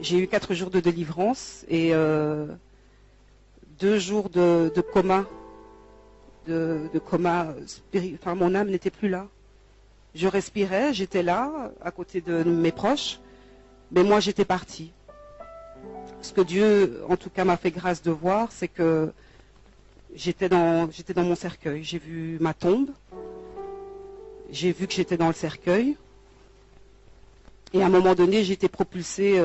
j'ai eu 4 jours de délivrance et 2 jours de coma, enfin mon âme n'était plus là. Je respirais, j'étais là, à côté de mes proches, mais moi j'étais partie. Ce que Dieu, en tout cas, m'a fait grâce de voir, c'est que j'étais dans mon cercueil. J'ai vu ma tombe, j'ai vu que j'étais dans le cercueil, et à un moment donné, j'ai été propulsée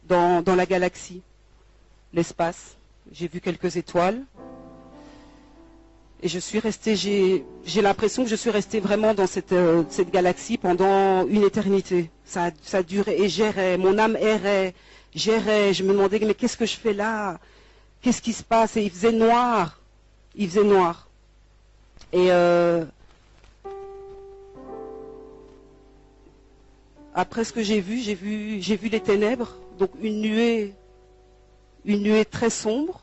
dans la galaxie, l'espace. J'ai vu quelques étoiles. Et je suis restée, j'ai l'impression que je suis restée vraiment dans cette galaxie pendant une éternité. Ça a duré et j'errais, mon âme errait, j'errais, je me demandais mais qu'est-ce que je fais là? Qu'est-ce qui se passe? Et il faisait noir. Il faisait noir. Et après ce que j'ai vu les ténèbres, donc une nuée très sombre.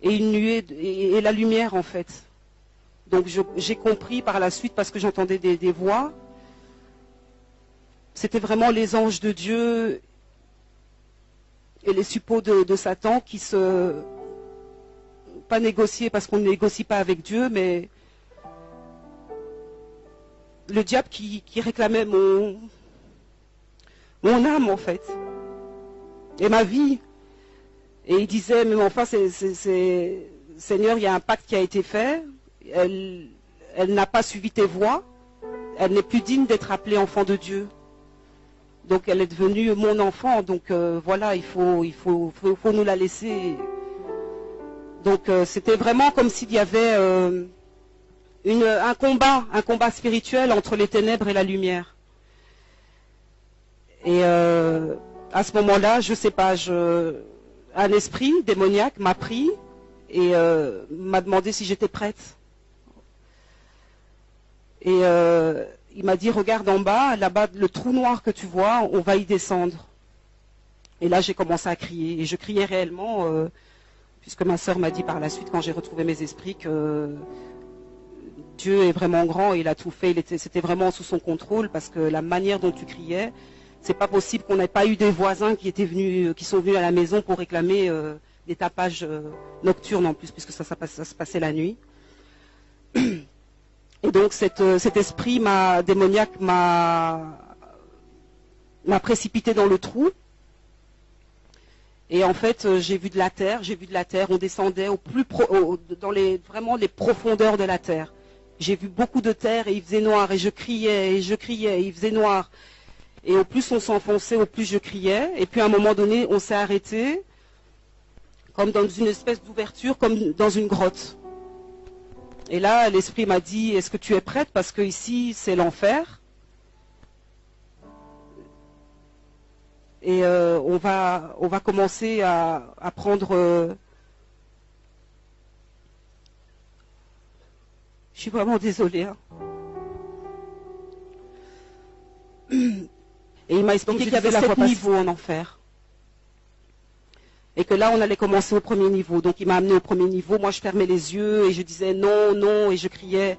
Et une nuée et la lumière en fait. Donc j'ai compris par la suite parce que j'entendais des voix. C'était vraiment les anges de Dieu et les suppôts de Satan qui pas négocier parce qu'on ne négocie pas avec Dieu, mais le diable qui réclamait mon âme en fait et ma vie. Et il disait, mais enfin, Seigneur, il y a un pacte qui a été fait, elle n'a pas suivi tes voies, elle n'est plus digne d'être appelée enfant de Dieu. Donc elle est devenue mon enfant, donc voilà, il faut nous la laisser. Donc c'était vraiment comme s'il y avait un combat spirituel entre les ténèbres et la lumière. Et à ce moment-là, je sais pas, un esprit démoniaque m'a pris et m'a demandé si j'étais prête. Et il m'a dit, regarde en bas, là-bas, le trou noir que tu vois, on va y descendre. Et là, j'ai commencé à crier. Et je criais réellement, puisque ma sœur m'a dit par la suite, quand j'ai retrouvé mes esprits, que Dieu est vraiment grand et il a tout fait. C'était vraiment sous son contrôle, parce que la manière dont tu criais, c'est pas possible qu'on n'ait pas eu des voisins qui sont venus à la maison pour réclamer des tapages nocturnes en plus, puisque ça se passait la nuit. Et donc cet esprit démoniaque m'a précipité dans le trou. Et en fait, j'ai vu de la terre. On descendait vraiment les profondeurs de la terre. J'ai vu beaucoup de terre et il faisait noir et je criais et il faisait noir. Et au plus on s'enfonçait, au plus je criais. Et puis à un moment donné, on s'est arrêté, comme dans une espèce d'ouverture, comme dans une grotte. Et là, l'esprit m'a dit, est-ce que tu es prête? Parce que ici, c'est l'enfer. Et on va commencer à prendre... Je suis vraiment désolée. Hein. Et il m'a expliqué qu'il y avait 7 niveaux en enfer. Et que là, on allait commencer au premier niveau. Donc il m'a amené au premier niveau. Moi, je fermais les yeux et je disais non, non. Et je criais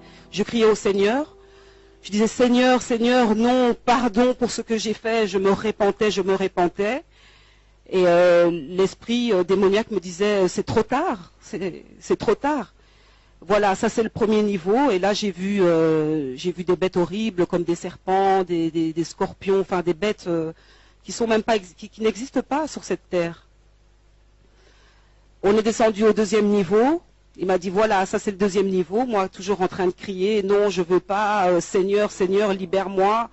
au Seigneur. Je disais Seigneur, Seigneur, non, pardon pour ce que j'ai fait. Je me repentais. Et l'esprit démoniaque me disait c'est trop tard, c'est trop tard. Voilà, ça c'est le premier niveau. Et là, j'ai vu des bêtes horribles comme des serpents, des scorpions, enfin des bêtes qui sont même pas, qui n'existent pas sur cette terre. On est descendu au deuxième niveau. Il m'a dit voilà, ça c'est le deuxième niveau. Moi, toujours en train de crier non, je veux pas, Seigneur, Seigneur, libère-moi.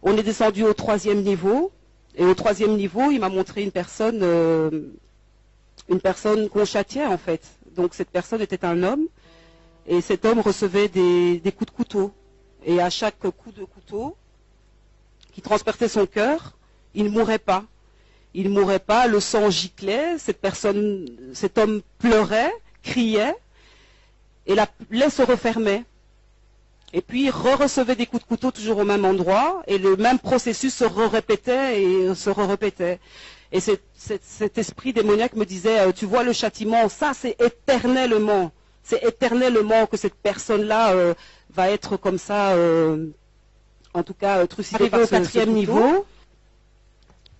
On est descendu au troisième niveau. Et au troisième niveau, il m'a montré une personne qu'on châtiait en fait. Donc cette personne était un homme et cet homme recevait des coups de couteau. Et à chaque coup de couteau qui transperçait son cœur, il ne mourait pas. Il ne mourait pas, le sang giclait, cet homme pleurait, criait et la plaie se refermait. Et puis il recevait des coups de couteau toujours au même endroit et le même processus se répétait et se répétait. Et cet esprit démoniaque me disait, tu vois le châtiment, ça c'est éternellement que cette personne-là va être comme ça, en tout cas trucidée par ce quatrième niveau.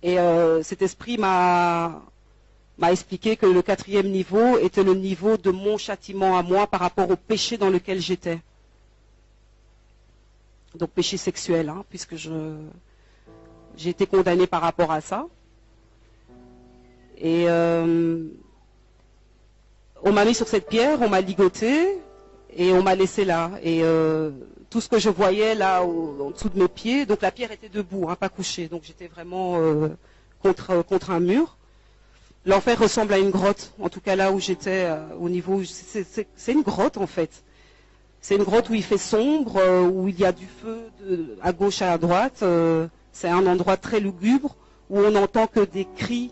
Et cet esprit m'a expliqué que le 4e niveau était le niveau de mon châtiment à moi par rapport au péché dans lequel j'étais. Donc péché sexuel, hein, puisque j'ai été condamnée par rapport à ça. Et on m'a mis sur cette pierre, on m'a ligoté et on m'a laissé là. Et tout ce que je voyais là en dessous de mes pieds, donc la pierre était debout, hein, pas couchée, donc j'étais vraiment contre un mur. L'enfer ressemble à une grotte, en tout cas là où j'étais, au niveau, c'est une grotte en fait. C'est une grotte où il fait sombre, où il y a du feu à gauche et à droite. C'est un endroit très lugubre où on n'entend que des cris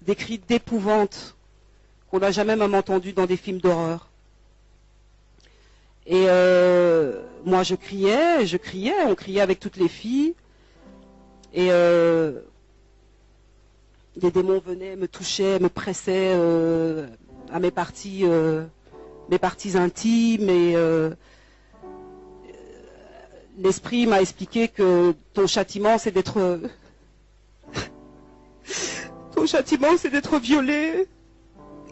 d'épouvante qu'on n'a jamais même entendu dans des films d'horreur. Et moi je criais, on criait avec toutes les filles. Et des démons venaient, me touchaient, me pressaient à mes parties intimes. Et l'esprit m'a expliqué que ton châtiment c'est d'être violé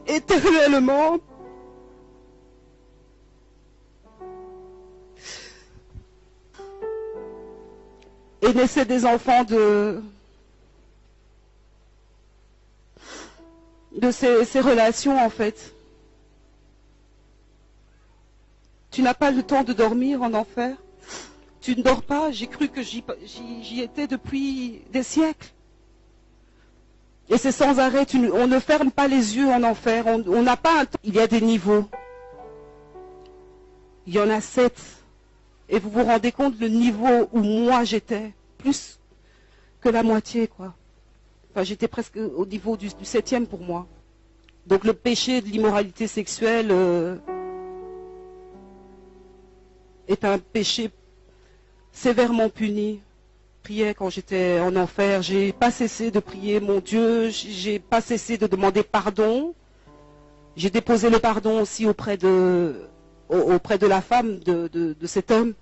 éternellement. Et naissaient des enfants de ces relations en fait. Tu n'as pas le temps de dormir en enfer. Tu ne dors pas. J'ai cru que j'y étais depuis des siècles. Et c'est sans arrêt. On ne ferme pas les yeux en enfer. On n'a pas un temps. Il y a des niveaux. Il y en a 7. Et vous vous rendez compte le niveau où moi j'étais, plus que la moitié, quoi. Enfin, j'étais presque au niveau du 7e pour moi. Donc le péché de l'immoralité sexuelle est un péché sévèrement puni. Je priais quand j'étais en enfer, j'ai pas cessé de prier mon Dieu, j'ai pas cessé de demander pardon. J'ai déposé le pardon aussi auprès de la femme de cet homme.